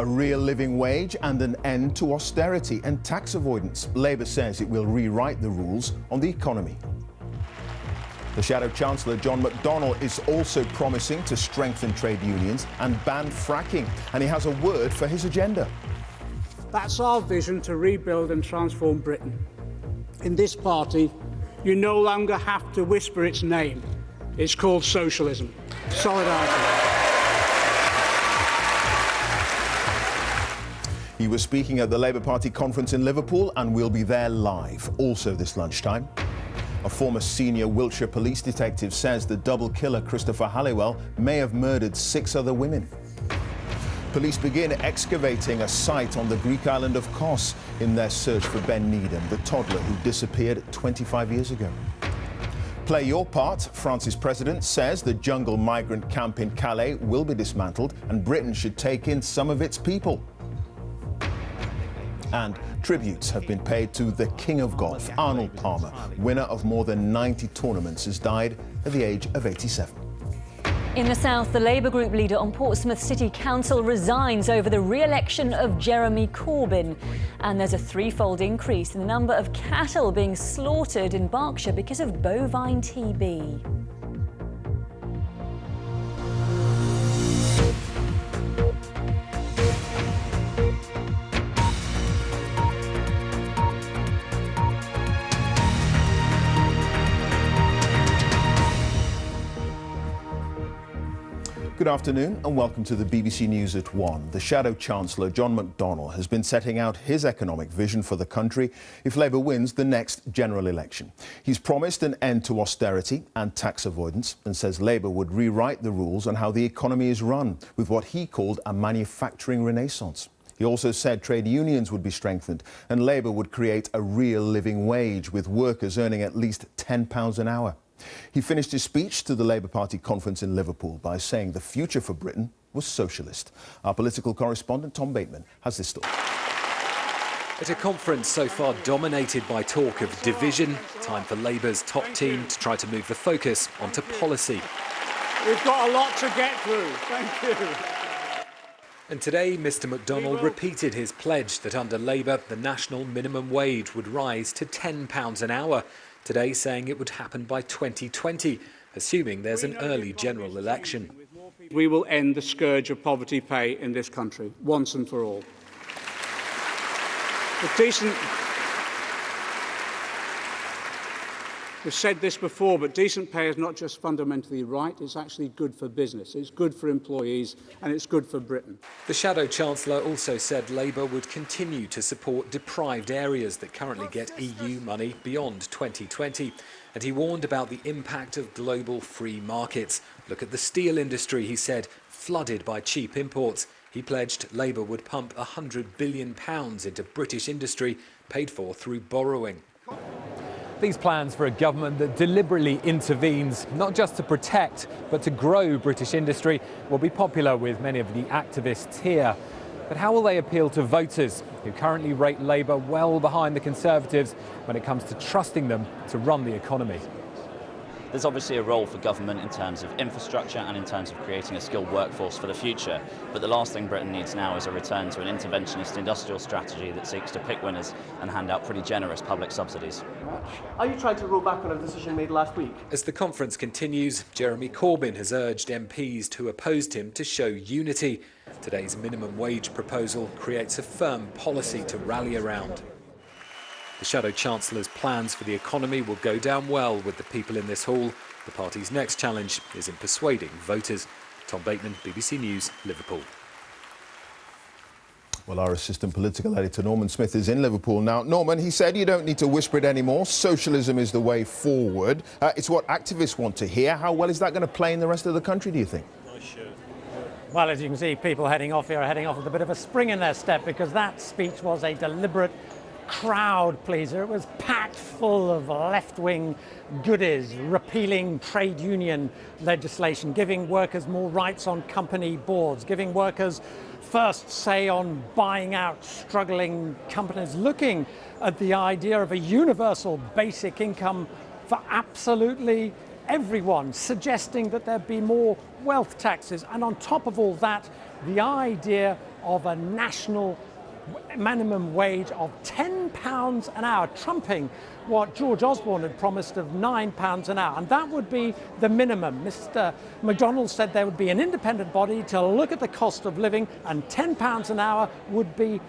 A real living wage and an end to austerity and tax avoidance. Labour says it will rewrite the rules on the economy. The Shadow Chancellor, John McDonnell, is also promising to strengthen trade unions and ban fracking. And he has a word for his agenda. That's our vision to rebuild and transform Britain. In this party, you no longer have to whisper its name. It's called socialism. Solidarity. He was speaking at the Labour Party conference in Liverpool and will be there live. Also this lunchtime, a former senior Wiltshire police detective says the double killer Christopher Halliwell may have murdered 6 other women. Police begin excavating a site on the Greek island of Kos in their search for Ben Needham, the toddler who disappeared 25 years ago. Play your part. France's president says the jungle migrant camp in Calais will be dismantled and Britain should take in some of its people. And tributes have been paid to the king of golf, Arnold Palmer, winner of more than 90 tournaments, has died at the age of 87. In the south, the Labour group leader on Portsmouth City Council resigns over the re-election of Jeremy Corbyn. And there's a threefold increase in the number of cattle being slaughtered in Berkshire because of bovine TB. Good afternoon and welcome to the BBC News at 1. The Shadow Chancellor, John McDonnell, has been setting out his economic vision for the country if Labour wins the next general election. He's promised an end to austerity and tax avoidance and says Labour would rewrite the rules on how the economy is run with what he called a manufacturing renaissance. He also said trade unions would be strengthened and Labour would create a real living wage with workers earning at least £10 an hour. He finished his speech to the Labour Party conference in Liverpool by saying the future for Britain was socialist. Our political correspondent Tom Bateman has this story. At a conference so far dominated by talk of division, time for Labour's top team to try to move the focus onto policy. We've got a lot to get through. Thank you. And today, Mr McDonnell repeated his pledge that under Labour, the national minimum wage would rise to £10 an hour. Today saying it would happen by 2020, assuming there's an early general election. We will end the scourge of poverty pay in this country, once and for all. We've said this before, but decent pay is not just fundamentally right, it's actually good for business, it's good for employees and it's good for Britain. The Shadow Chancellor also said Labour would continue to support deprived areas that currently get EU money beyond 2020. And he warned about the impact of global free markets. Look at the steel industry, he said, flooded by cheap imports. He pledged Labour would pump £100 billion into British industry, paid for through borrowing. These plans for a government that deliberately intervenes, not just to protect, but to grow British industry, will be popular with many of the activists here. But how will they appeal to voters who currently rate Labour well behind the Conservatives when it comes to trusting them to run the economy? There's obviously a role for government in terms of infrastructure and in terms of creating a skilled workforce for the future. But the last thing Britain needs now is a return to an interventionist industrial strategy that seeks to pick winners and hand out pretty generous public subsidies. Are you trying to roll back on a decision made last week? As the conference continues, Jeremy Corbyn has urged MPs who opposed him to show unity. Today's minimum wage proposal creates a firm policy to rally around. The Shadow Chancellor's plans for the economy will go down well with the people in this hall. The party's next challenge is in persuading voters. Tom Bateman, BBC News, Liverpool. Well, our assistant political editor, Norman Smith, is in Liverpool now. Norman, he said you don't need to whisper it anymore. Socialism is the way forward. It's what activists want to hear. How well is that going to play in the rest of the country, do you think? Well, as you can see, people heading off here are heading off with a bit of a spring in their step because that speech was a deliberate crowd pleaser. It was packed full of left-wing goodies, repealing trade union legislation, giving workers more rights on company boards, giving workers first say on buying out struggling companies, looking at the idea of a universal basic income for absolutely everyone, suggesting that there be more wealth taxes. And on top of all that, the idea of a national minimum wage of £10 an hour, trumping what George Osborne had promised of £9 an hour. And that would be the minimum. Mr. McDonnell said there would be an independent body to look at the cost of living, and £10 an hour would be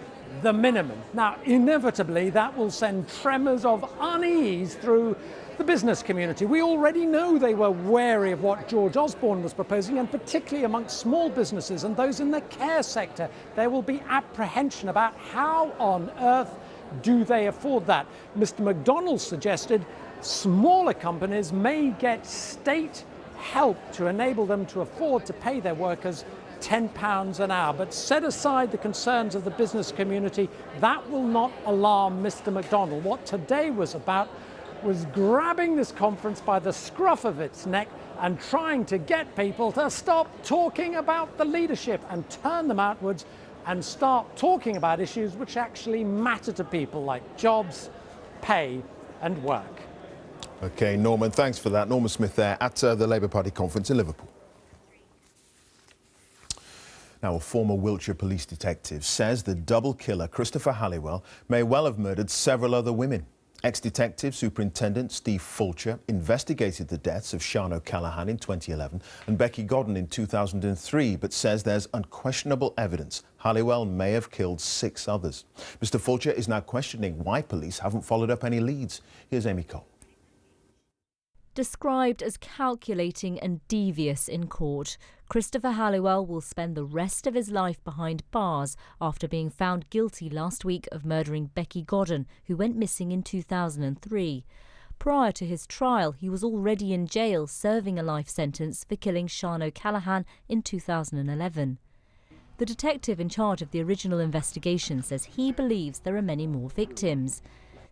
the minimum. Now, inevitably, that will send tremors of unease through the business community. We already know they were wary of what George Osborne was proposing, and particularly amongst small businesses and those in the care sector. There will be apprehension about how on earth do they afford that. Mr. McDonnell suggested smaller companies may get state help to enable them to afford to pay their workers £10 an hour. But set aside the concerns of the business community, that will not alarm Mr. McDonnell. What today was about was grabbing this conference by the scruff of its neck and trying to get people to stop talking about the leadership and turn them outwards and start talking about issues which actually matter to people, like jobs, pay and work. OK, Norman, thanks for that. Norman Smith there at the Labour Party conference in Liverpool. Now, a former Wiltshire police detective says the double killer, Christopher Halliwell, may well have murdered several other women. Ex-detective Superintendent Steve Fulcher investigated the deaths of Sian O'Callaghan in 2011 and Becky Godden in 2003, but says there's unquestionable evidence Halliwell may have killed 6 others. Mr. Fulcher is now questioning why police haven't followed up any leads. Here's Amy Cole. Described as calculating and devious in court, Christopher Halliwell will spend the rest of his life behind bars after being found guilty last week of murdering Becky Godden, who went missing in 2003. Prior to his trial, he was already in jail serving a life sentence for killing Sian O'Callaghan in 2011. The detective in charge of the original investigation says he believes there are many more victims.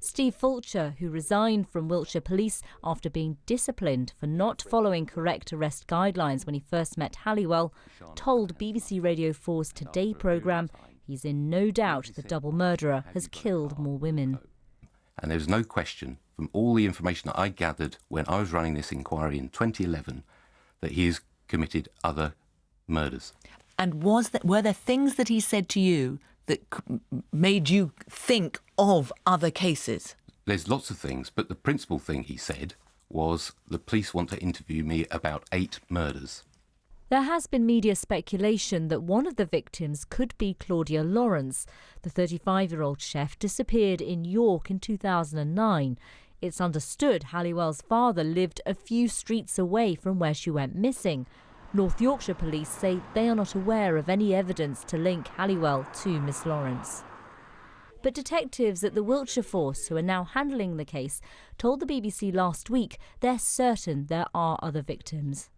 Steve Fulcher, who resigned from Wiltshire Police after being disciplined for not following correct arrest guidelines when he first met Halliwell, told BBC Radio 4's Today programme he's in no doubt the double murderer has killed more women. And there's no question, from all the information that I gathered when I was running this inquiry in 2011, that he has committed other murders. And were there things that he said to you that made you think of other cases? There's lots of things, but the principal thing he said was the police want to interview me about 8 murders. There has been media speculation that one of the victims could be Claudia Lawrence. The 35-year-old chef disappeared in York in 2009. It's understood Halliwell's father lived a few streets away from where she went missing. North Yorkshire Police say they are not aware of any evidence to link Halliwell to Miss Lawrence. But detectives at the Wiltshire Force, who are now handling the case, told the BBC last week they're certain there are other victims.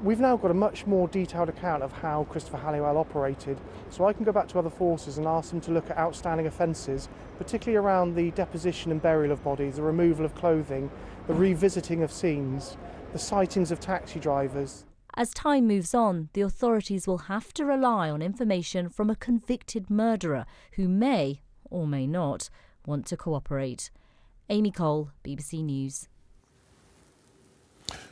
We've now got a much more detailed account of how Christopher Halliwell operated, so I can go back to other forces and ask them to look at outstanding offences, particularly around the deposition and burial of bodies, the removal of clothing, the revisiting of scenes, the sightings of taxi drivers. As time moves on, the authorities will have to rely on information from a convicted murderer who may, or may not, want to cooperate. Amy Cole, BBC News.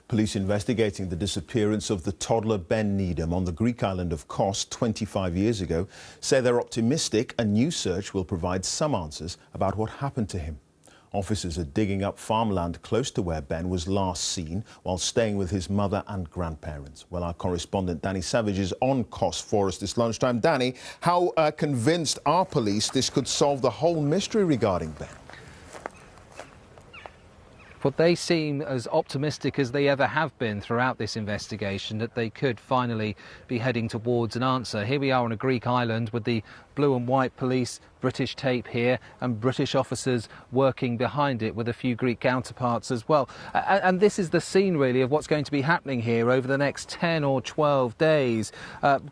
Police investigating the disappearance of the toddler Ben Needham on the Greek island of Kos 25 years ago say they're optimistic a new search will provide some answers about what happened to him. Officers are digging up farmland close to where Ben was last seen while staying with his mother and grandparents. Well, our correspondent Danny Savage is on Kos for us this lunchtime. Danny, how convinced are police this could solve the whole mystery regarding Ben? Well, they seem as optimistic as they ever have been throughout this investigation that they could finally be heading towards an answer. Here we are on a Greek island with the blue and white police, British tape here, and British officers working behind it with a few Greek counterparts as well. And this is the scene, really, of what's going to be happening here over the next 10 or 12 days.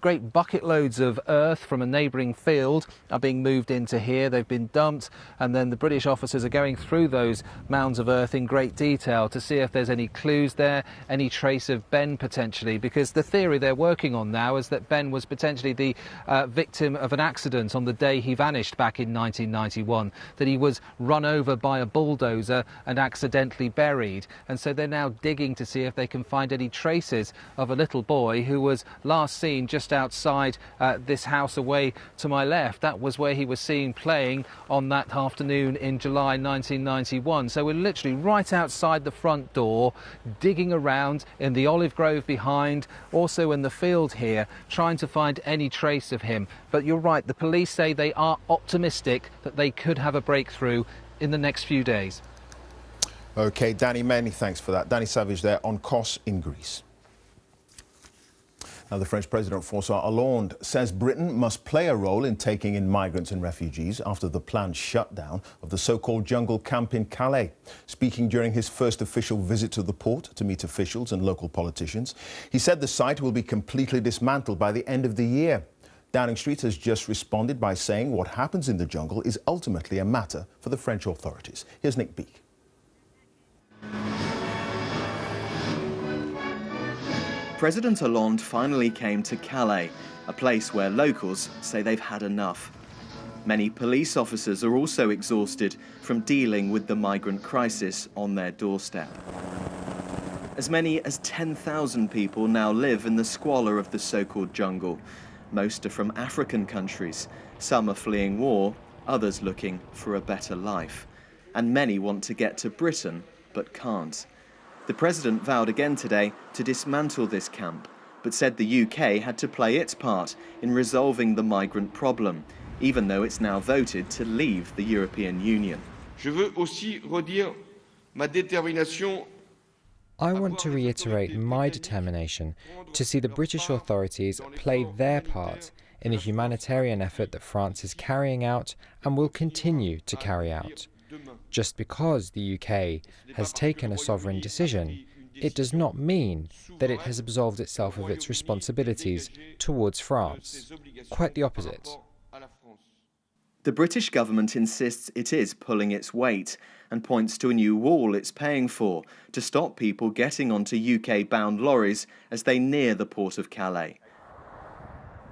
Great bucket loads of earth from a neighbouring field are being moved into here. They've been dumped, and then the British officers are going through those mounds of earth in great detail to see if there's any clues there, any trace of Ben potentially, because the theory they're working on now is that Ben was potentially the victim of an accident on the day he vanished crashed back in 1991, that he was run over by a bulldozer and accidentally buried. And so they're now digging to see if they can find any traces of a little boy who was last seen just outside this house away to my left. That was where he was seen playing on that afternoon in July 1991. So we're literally right outside the front door, digging around in the olive grove behind, also in the field here, trying to find any trace of him. But you're right, the police say they are optimistic that they could have a breakthrough in the next few days. OK, Danny, many thanks for that. Danny Savage there on Kos in Greece. Now, the French President, François Hollande, says Britain must play a role in taking in migrants and refugees after the planned shutdown of the so-called jungle camp in Calais. Speaking during his first official visit to the port to meet officials and local politicians, he said the site will be completely dismantled by the end of the year. Downing Street has just responded by saying what happens in the jungle is ultimately a matter for the French authorities. Here's Nick Beak. President Hollande finally came to Calais, a place where locals say they've had enough. Many police officers are also exhausted from dealing with the migrant crisis on their doorstep. As many as 10,000 people now live in the squalor of the so-called jungle. Most are from African countries. Some are fleeing war, others looking for a better life. And many want to get to Britain, but can't. The president vowed again today to dismantle this camp, but said the UK had to play its part in resolving the migrant problem, even though it's now voted to leave the European Union. I want to reiterate my determination to see the British authorities play their part in the humanitarian effort that France is carrying out and will continue to carry out. Just because the UK has taken a sovereign decision, it does not mean that it has absolved itself of its responsibilities towards France. Quite the opposite. The British government insists it is pulling its weight and points to a new wall it's paying for to stop people getting onto UK-bound lorries as they near the port of Calais.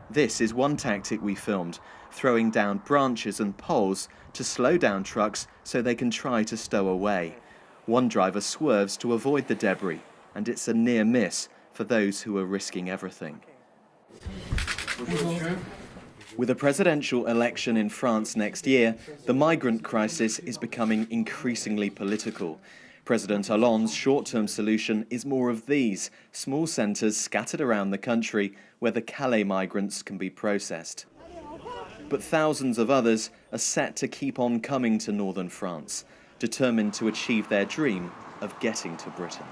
This is one tactic we filmed, throwing down branches and poles to slow down trucks so they can try to stow away. One driver swerves to avoid the debris, and it's a near miss for those who are risking everything. With a presidential election in France next year, the migrant crisis is becoming increasingly political. President Hollande's short-term solution is more of these, small centres scattered around the country where the Calais migrants can be processed. But thousands of others are set to keep on coming to northern France, determined to achieve their dream of getting to Britain.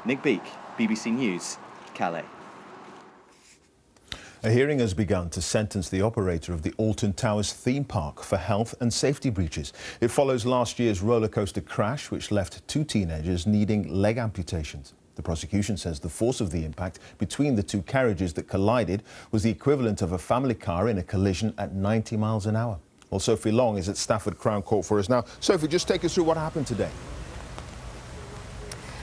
Nick Beak, BBC News, Calais. A hearing has begun to sentence the operator of the Alton Towers theme park for health and safety breaches. It follows last year's roller coaster crash, which left 2 teenagers needing leg amputations. The prosecution says the force of the impact between the 2 carriages that collided was the equivalent of a family car in a collision at 90 miles an hour. Well, Sophie Long is at Stafford Crown Court for us now. Sophie, just take us through what happened today.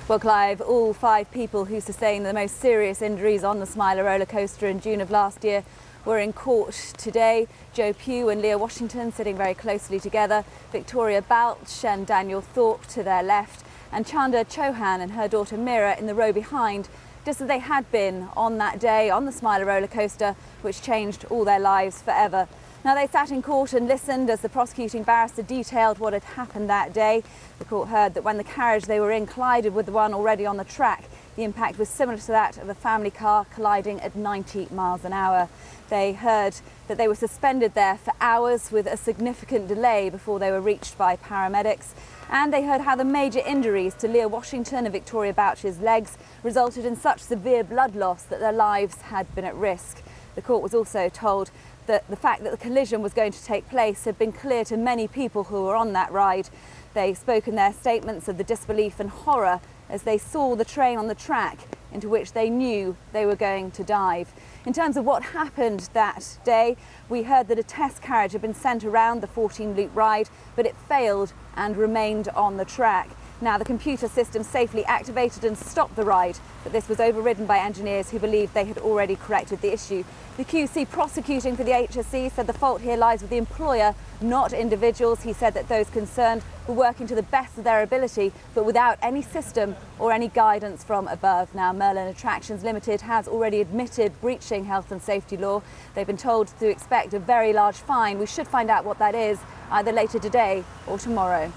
Well, Clive, all 5 people who sustained the most serious injuries on the Smiler roller coaster in June of last year were in court today. Joe Pugh and Leah Washington sitting very closely together, Victoria Balch and Daniel Thorpe to their left, and Chanda Chauhan and her daughter Mira in the row behind, just as they had been on that day on the Smiler roller coaster, which changed all their lives forever. Now, they sat in court and listened as the prosecuting barrister detailed what had happened that day. The court heard that when the carriage they were in collided with the one already on the track, the impact was similar to that of a family car colliding at 90 miles an hour. They heard that they were suspended there for hours with a significant delay before they were reached by paramedics. And they heard how the major injuries to Leah Washington and Victoria Boucher's legs resulted in such severe blood loss that their lives had been at risk. The court was also told that the fact that the collision was going to take place had been clear to many people who were on that ride. They spoke in their statements of the disbelief and horror as they saw the train on the track into which they knew they were going to dive. In terms of what happened that day, we heard that a test carriage had been sent around the 14-loop ride, but it failed and remained on the track. Now, the computer system safely activated and stopped the ride, but this was overridden by engineers who believed they had already corrected the issue. The QC prosecuting for the HSE said the fault here lies with the employer, not individuals. He said that those concerned were working to the best of their ability, but without any system or any guidance from above. Now, Merlin Attractions Limited has already admitted breaching health and safety law. They've been told to expect a very large fine. We should find out what that is either later today or tomorrow.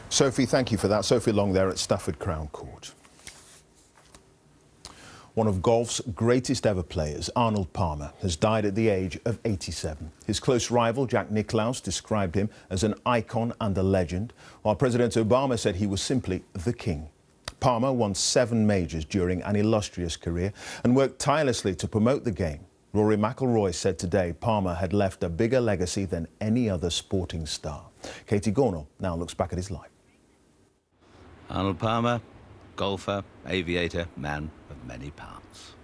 Sophie, thank you for that. Sophie Long there at Stafford Crown Court. One of golf's greatest ever players, Arnold Palmer, has died at the age of 87. His close rival, Jack Nicklaus, described him as an icon and a legend, while President Obama said he was simply the king. Palmer won 7 majors during an illustrious career and worked tirelessly to promote the game. Rory McIlroy said today Palmer had left a bigger legacy than any other sporting star. Katie Gornall now looks back at his life. Arnold Palmer, golfer, aviator, man of many parts.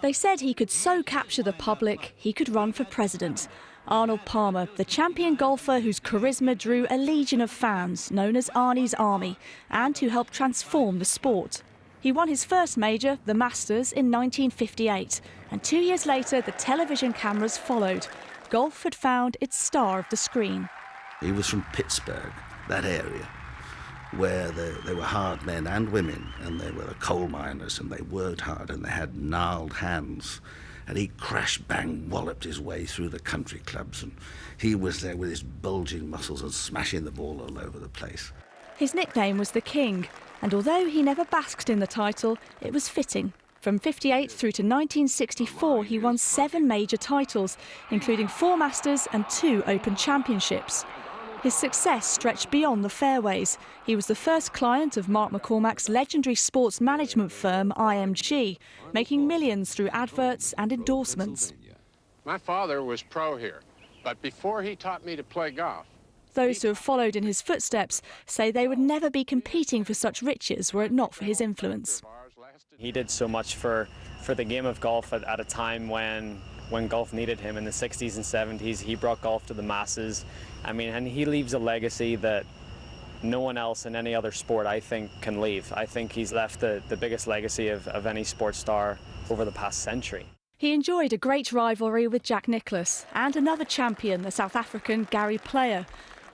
They said he could so capture the public, he could run for president. Arnold Palmer, the champion golfer whose charisma drew a legion of fans, known as Arnie's Army, and who helped transform the sport. He won his first major, the Masters, in 1958, and 2 years later the television cameras followed. Golf had found its star of the screen. He was from Pittsburgh, that area, where they were hard men and women, and they were coal miners, and they worked hard, and they had gnarled hands. And he crash-bang walloped his way through the country clubs, and he was there with his bulging muscles and smashing the ball all over the place. His nickname was the King, and although he never basked in the title, it was fitting. From 58 through to 1964, he won 7 major titles, including 4 Masters and 2 Open Championships. His success stretched beyond the fairways. He was the first client of Mark McCormack's legendary sports management firm IMG, making millions through adverts and endorsements. My father was pro here, but before he taught me to play golf. Those who have followed in his footsteps say they would never be competing for such riches were it not for his influence. He did so much for the game of golf at a time when golf needed him in the 60s and 70s. He brought golf to the masses. I mean, and he leaves a legacy that no one else in any other sport, I think, can leave. I think he's left the biggest legacy of any sports star over the past century. He enjoyed a great rivalry with Jack Nicklaus and another champion, the South African Gary Player.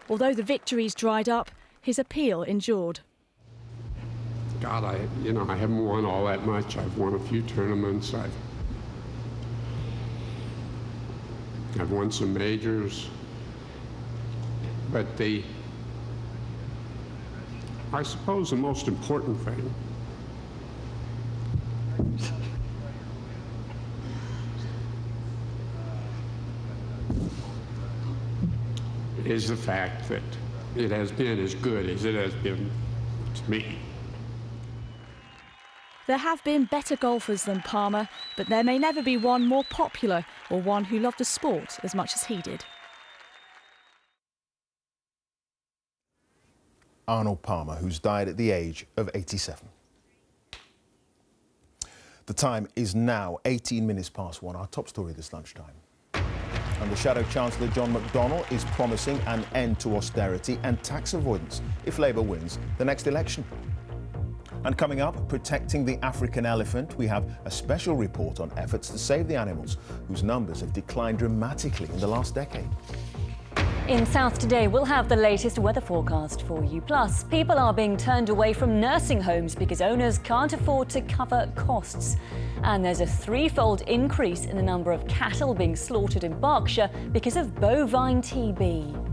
Although the victories dried up, his appeal endured. God, I haven't won all that much. I've won a few tournaments. I've won some majors. But I suppose the most important thing is the fact that it has been as good as it has been to me. There have been better golfers than Palmer, but there may never be one more popular or one who loved the sport as much as he did. Arnold Palmer, who's died at the age of 87. The time is now 18 minutes past 1, our top story this lunchtime. And the Shadow Chancellor John McDonnell is promising an end to austerity and tax avoidance if Labour wins the next election. And coming up, protecting the African elephant, we have a special report on efforts to save the animals whose numbers have declined dramatically in the last decade. In South Today, we'll have the latest weather forecast for you. Plus, people are being turned away from nursing homes because owners can't afford to cover costs. And there's a 3-fold increase in the number of cattle being slaughtered in Berkshire because of bovine TB.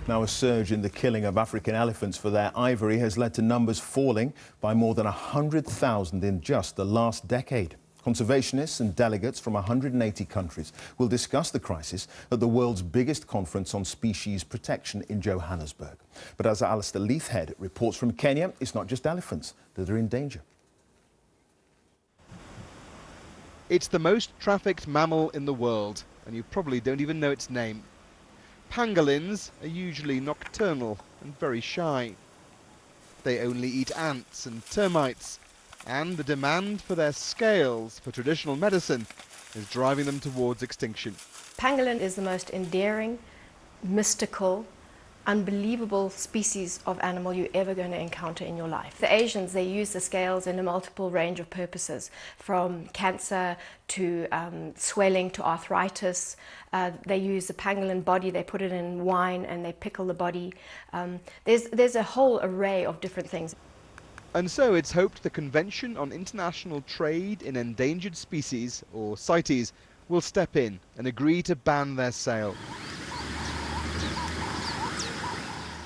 Now, a surge in the killing of African elephants for their ivory has led to numbers falling by more than 100,000 in just the last decade. Conservationists and delegates from 180 countries will discuss the crisis at the world's biggest conference on species protection in Johannesburg. But as Alistair Leithhead reports from Kenya, it's not just elephants that are in danger. It's the most trafficked mammal in the world, and you probably don't even know its name. Pangolins are usually nocturnal and very shy. They only eat ants and termites, and the demand for their scales for traditional medicine is driving them towards extinction. Pangolin is the most endearing, mystical, unbelievable species of animal you're ever going to encounter in your life. The Asians, they use the scales in a multiple range of purposes, from cancer to swelling to arthritis. They use the pangolin body, they put it in wine and they pickle the body. There's a whole array of different things. And so it's hoped the Convention on International Trade in Endangered Species, or CITES, will step in and agree to ban their sale.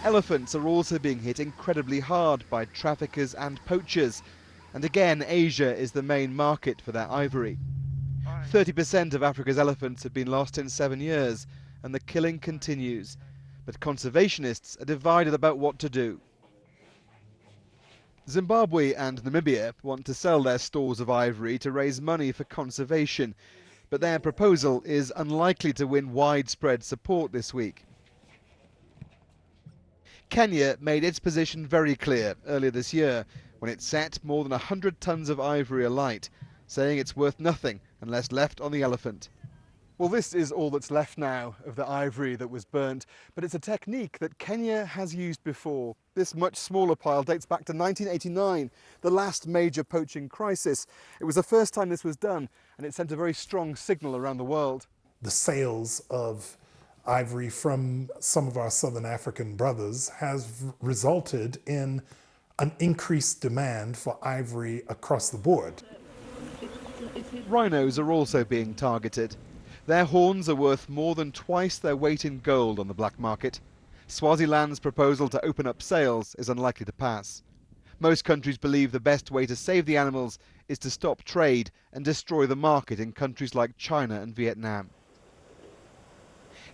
Elephants are also being hit incredibly hard by traffickers and poachers. And again, Asia is the main market for their ivory. 30% of Africa's elephants have been lost in 7 years, and the killing continues. But conservationists are divided about what to do. Zimbabwe and Namibia want to sell their stores of ivory to raise money for conservation, but their proposal is unlikely to win widespread support this week. Kenya made its position very clear earlier this year when it set more than 100 tons of ivory alight, saying it's worth nothing unless left on the elephant. Well, this is all that's left now of the ivory that was burnt, but it's a technique that Kenya has used before. This much smaller pile dates back to 1989, the last major poaching crisis. It was the first time this was done, and it sent a very strong signal around the world. The sales of ivory from some of our Southern African brothers has resulted in an increased demand for ivory across the board. Rhinos are also being targeted. Their horns are worth more than twice their weight in gold on the black market. Swaziland's proposal to open up sales is unlikely to pass. Most countries believe the best way to save the animals is to stop trade and destroy the market in countries like China and Vietnam.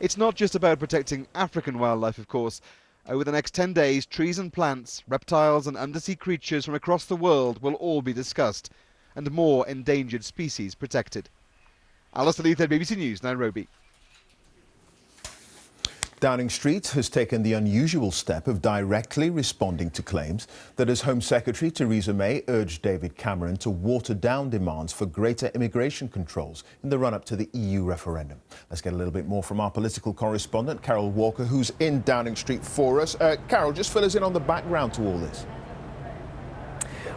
It's not just about protecting African wildlife, of course. Over the next 10 days, trees and plants, reptiles and undersea creatures from across the world will all be discussed, and more endangered species protected. Alistair Leith, BBC News, Nairobi. Downing Street has taken the unusual step of directly responding to claims that as Home Secretary Theresa May urged David Cameron to water down demands for greater immigration controls in the run-up to the EU referendum. Let's get a little bit more from our political correspondent, Carol Walker, who's in Downing Street for us. Carol, just fill us in on the background to all this.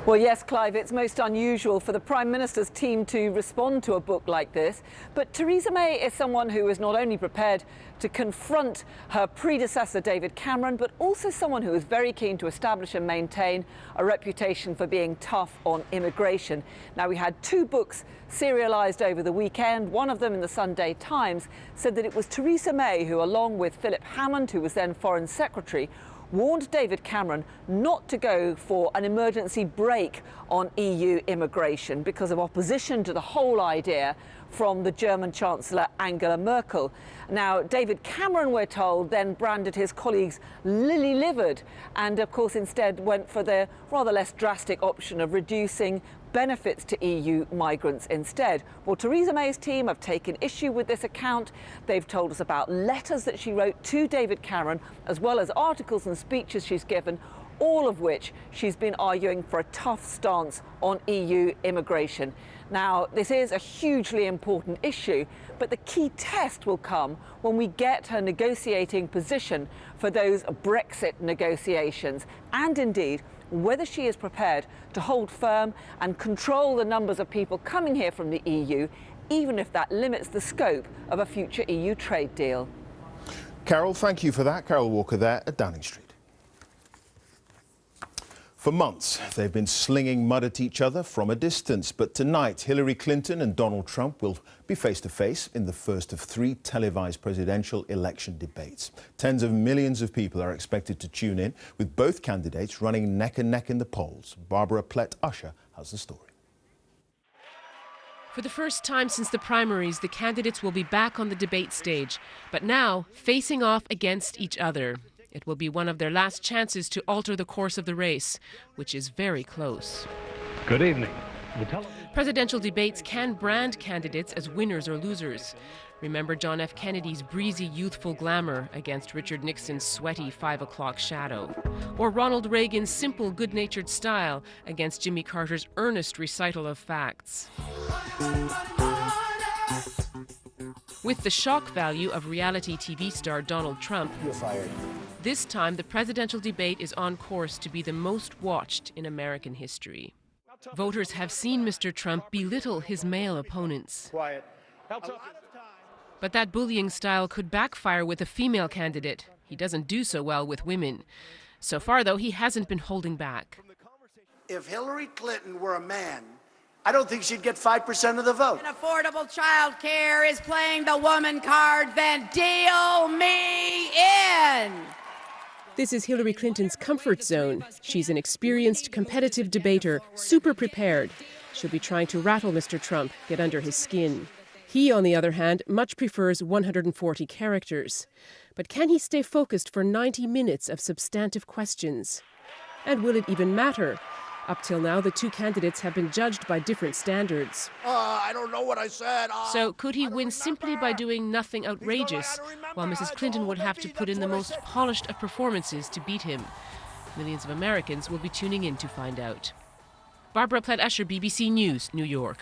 Well, yes, Clive, it's most unusual for the Prime Minister's team to respond to a book like this. But Theresa May is someone who is not only prepared to confront her predecessor, David Cameron, but also someone who is very keen to establish and maintain a reputation for being tough on immigration. Now, we had 2 books serialised over the weekend. One of them in the Sunday Times said that it was Theresa May who, along with Philip Hammond, who was then Foreign Secretary, warned David Cameron not to go for an emergency brake on EU immigration because of opposition to the whole idea from the German Chancellor Angela Merkel. Now, David Cameron, we're told, then branded his colleagues lily-livered and, of course, instead went for the rather less drastic option of reducing benefits to EU migrants instead. Well, Theresa May's team have taken issue with this account. They've told us about letters that she wrote to David Cameron, as well as articles and speeches she's given, all of which she's been arguing for a tough stance on EU immigration. Now, this is a hugely important issue, but the key test will come when we get her negotiating position for those Brexit negotiations, and indeed whether she is prepared to hold firm and control the numbers of people coming here from the EU, even if that limits the scope of a future EU trade deal. Carol, thank you for that. Carol Walker there at Downing Street. For months, they've been slinging mud at each other from a distance. But tonight, Hillary Clinton and Donald Trump will be face-to-face in the first of 3 televised presidential election debates. Tens of millions of people are expected to tune in, with both candidates running neck and neck in the polls. Barbara Plett-Usher has the story. For the first time since the primaries, the candidates will be back on the debate stage, but now facing off against each other. It will be one of their last chances to alter the course of the race, which is very close. Good evening. Presidential debates can brand candidates as winners or losers. Remember John F. Kennedy's breezy, youthful glamour against Richard Nixon's sweaty 5 o'clock shadow. Or Ronald Reagan's simple, good-natured style against Jimmy Carter's earnest recital of facts. With the shock value of reality TV star Donald Trump, you're fired. This time the presidential debate is on course to be the most watched in American history. Voters have seen Mr. Trump belittle his male opponents. Quiet. But that bullying style could backfire with a female candidate. He doesn't do so well with women. So far, though, he hasn't been holding back. If Hillary Clinton were a man, I don't think she'd get 5% of the vote. And affordable child care is playing the woman card, then deal me in. This is Hillary Clinton's comfort zone. She's an experienced, competitive debater, super prepared. She'll be trying to rattle Mr. Trump, get under his skin. He, on the other hand, much prefers 140 characters. But can he stay focused for 90 minutes of substantive questions? And will it even matter? Up till now, the two candidates have been judged by different standards. I don't know what I said. So could he win simply by doing nothing outrageous, while Mrs. Clinton would have to put in the most polished of performances to beat him? Millions of Americans will be tuning in to find out. Barbara Platt-Escher, BBC News, New York.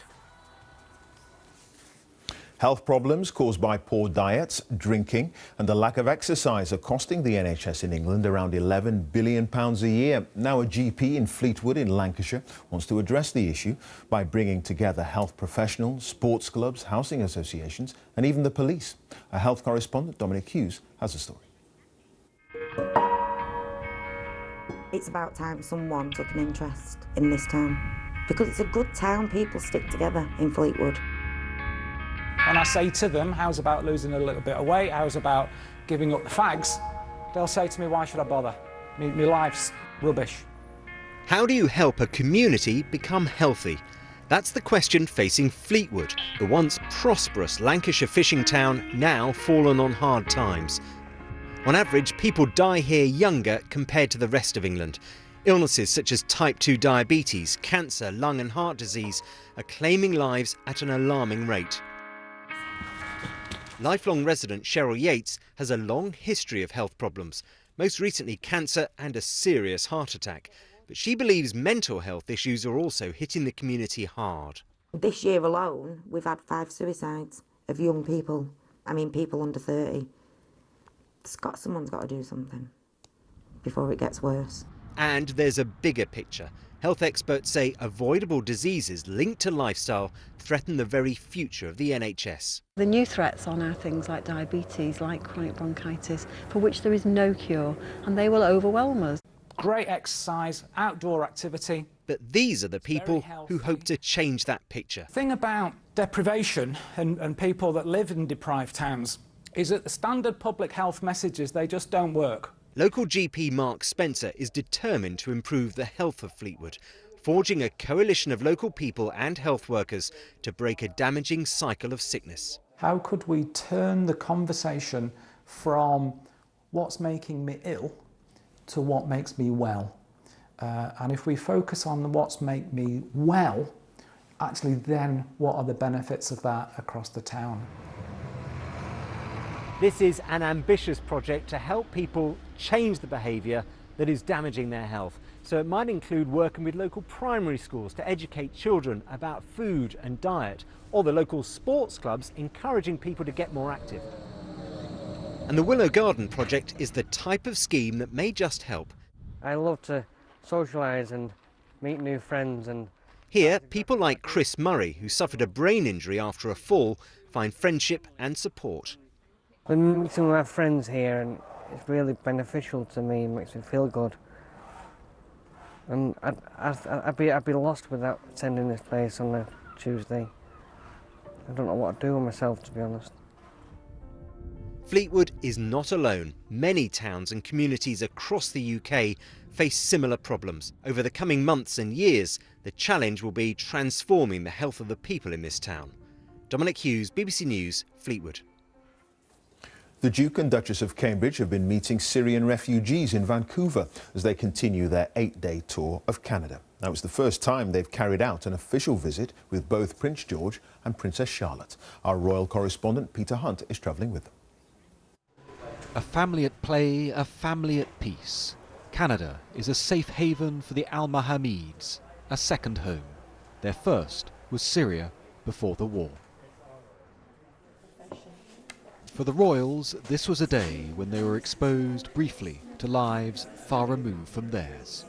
Health problems caused by poor diets, drinking and the lack of exercise are costing the NHS in England around £11 billion a year. Now a GP in Fleetwood in Lancashire wants to address the issue by bringing together health professionals, sports clubs, housing associations and even the police. Our health correspondent Dominic Hughes has the story. It's about time someone took an interest in this town. Because it's a good town, people stick together in Fleetwood. When I say to them, how's about losing a little bit of weight, how's about giving up the fags, they'll say to me, why should I bother? My life's rubbish. How do you help a community become healthy? That's the question facing Fleetwood, the once prosperous Lancashire fishing town now fallen on hard times. On average, people die here younger compared to the rest of England. Illnesses such as type 2 diabetes, cancer, lung and heart disease are claiming lives at an alarming rate. Lifelong resident Cheryl Yates has a long history of health problems, most recently cancer and a serious heart attack. But she believes mental health issues are also hitting the community hard. This year alone, we've had 5 suicides of young people. I mean, people under 30. Someone's got to do something before it gets worse. And there's a bigger picture. Health experts say avoidable diseases linked to lifestyle threaten the very future of the NHS. The new threats are now things like diabetes, like chronic bronchitis, for which there is no cure, and they will overwhelm us. Great exercise, outdoor activity. But these are the people who hope to change that picture. The thing about deprivation and people that live in deprived towns is that the standard public health messages, they just don't work. Local GP Mark Spencer is determined to improve the health of Fleetwood, forging a coalition of local people and health workers to break a damaging cycle of sickness. How could we turn the conversation from what's making me ill to what makes me well? And if we focus on what's make me well, actually then what are the benefits of that across the town? This is an ambitious project to help people change the behaviour that is damaging their health. So it might include working with local primary schools to educate children about food and diet, or the local sports clubs encouraging people to get more active. And the Willow Garden project is the type of scheme that may just help. I love to socialise and meet new friends. And here, people like Chris Murray, who suffered a brain injury after a fall, find friendship and support. I'm meeting my friends here, and it's really beneficial to me and makes me feel good. And I'd be lost without attending this place on a Tuesday. I don't know what to do with myself, to be honest. Fleetwood is not alone. Many towns and communities across the UK face similar problems. Over the coming months and years, the challenge will be transforming the health of the people in this town. Dominic Hughes, BBC News, Fleetwood. The Duke and Duchess of Cambridge have been meeting Syrian refugees in Vancouver as they continue their 8-day tour of Canada. Now, it's the first time they've carried out an official visit with both Prince George and Princess Charlotte. Our royal correspondent Peter Hunt is travelling with them. A family at play, a family at peace. Canada is a safe haven for the Al-Mahamids, a second home. Their first was Syria before the war. For the royals, this was a day when they were exposed briefly to lives far removed from theirs.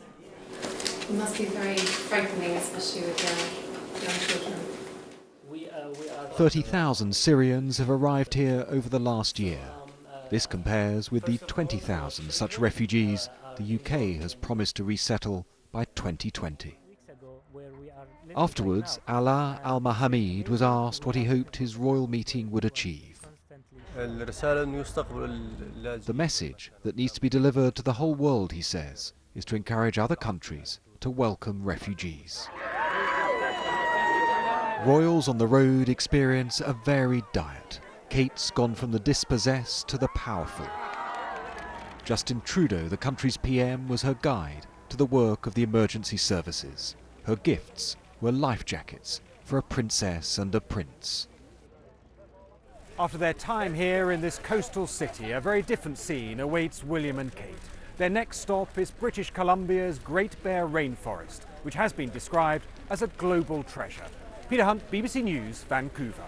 It must be very frightening, especially with young children. 30,000 Syrians have arrived here over the last year. This compares with the 20,000 such refugees the UK has promised to resettle by 2020. Afterwards, Alaa Al-Mahamid was asked what he hoped his royal meeting would achieve. The message that needs to be delivered to the whole world, he says, is to encourage other countries to welcome refugees. Royals on the road experience a varied diet. Kate's gone from the dispossessed to the powerful. Justin Trudeau, the country's PM, was her guide to the work of the emergency services. Her gifts were life jackets for a princess and a prince. After their time here in this coastal city, a very different scene awaits William and Kate. Their next stop is British Columbia's Great Bear Rainforest, which has been described as a global treasure. Peter Hunt, BBC News, Vancouver.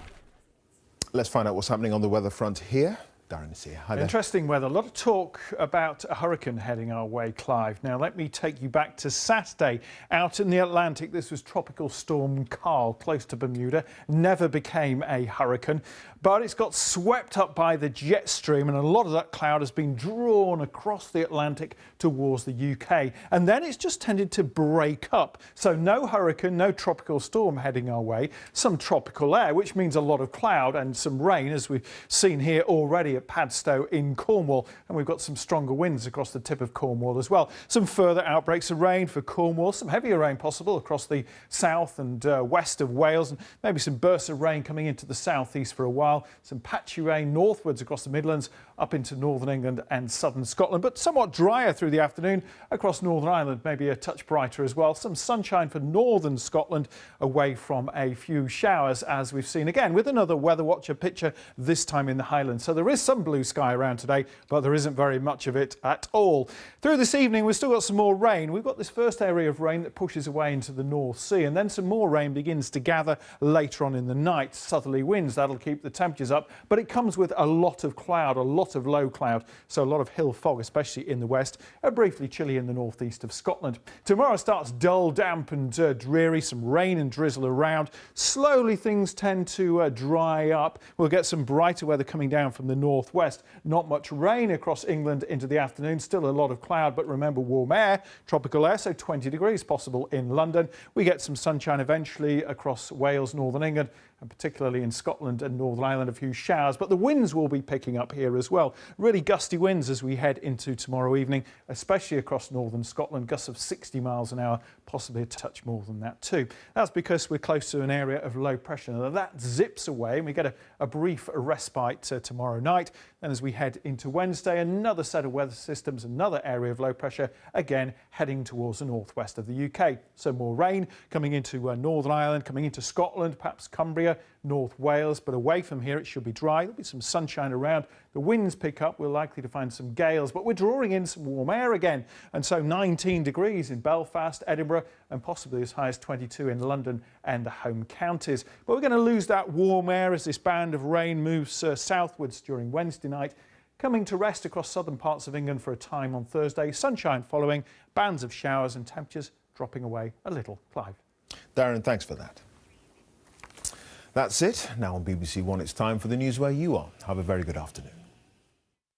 Let's find out what's happening on the weather front here. Darren is here. Hi there. Interesting weather. A lot of talk about a hurricane heading our way, Clive. Now, let me take you back to Saturday. Out in the Atlantic, this was Tropical Storm Carl, close to Bermuda. Never became a hurricane, but it's got swept up by the jet stream, and a lot of that cloud has been drawn across the Atlantic towards the UK. And then it's just tended to break up. So no hurricane, no tropical storm heading our way. Some tropical air, which means a lot of cloud and some rain, as we've seen here already at Padstow in Cornwall, and we've got some stronger winds across the tip of Cornwall as well. Some further outbreaks of rain for Cornwall, some heavier rain possible across the south and west of Wales, and maybe some bursts of rain coming into the southeast for a while. Some patchy rain northwards across the Midlands, up into northern England and southern Scotland, but somewhat drier through the afternoon across Northern Ireland, maybe a touch brighter as well. Some sunshine for northern Scotland, away from a few showers, as we've seen again with another Weather Watcher picture, this time in the Highlands. So there is some blue sky around today, but there isn't very much of it at all. Through this evening, we've still got some more rain. We've got this first area of rain that pushes away into the North Sea, and then some more rain begins to gather later on in the night. Southerly winds, that'll keep the temperatures up, but it comes with a lot of cloud, a lot of low cloud, so a lot of hill fog, especially in the west, briefly chilly in the northeast of Scotland. Tomorrow starts dull, damp and dreary, some rain and drizzle around. Slowly things tend to dry up. We'll get some brighter weather coming down from the northwest. Not much rain across England into the afternoon, still a lot of cloud, but remember warm air, tropical air, so 20 degrees possible in London. We get some sunshine eventually across Wales, northern England, and particularly in Scotland and Northern Ireland, a few showers, but the winds will be picking up here as well. Really gusty winds as we head into tomorrow evening, especially across northern Scotland, gusts of 60 miles an hour, possibly a touch more than that too. That's because we're close to an area of low pressure. Now that zips away and we get a brief respite tomorrow night. Then as we head into Wednesday, another set of weather systems, another area of low pressure, again heading towards the northwest of the UK. So more rain coming into Northern Ireland, coming into Scotland, perhaps Cumbria, North Wales, but away from here it should be dry. There'll be some sunshine around. The winds pick up. We're likely to find some gales, but we're drawing in some warm air again. And so 19 degrees in Belfast, Edinburgh, and possibly as high as 22 in London and the home counties. But we're going to lose that warm air as this band of rain moves southwards during Wednesday night, coming to rest across southern parts of England for a time on Thursday. Sunshine following, bands of showers and temperatures dropping away a little. Clive. Darren, thanks for that. That's it. Now on BBC One, it's time for the news where you are. Have a very good afternoon.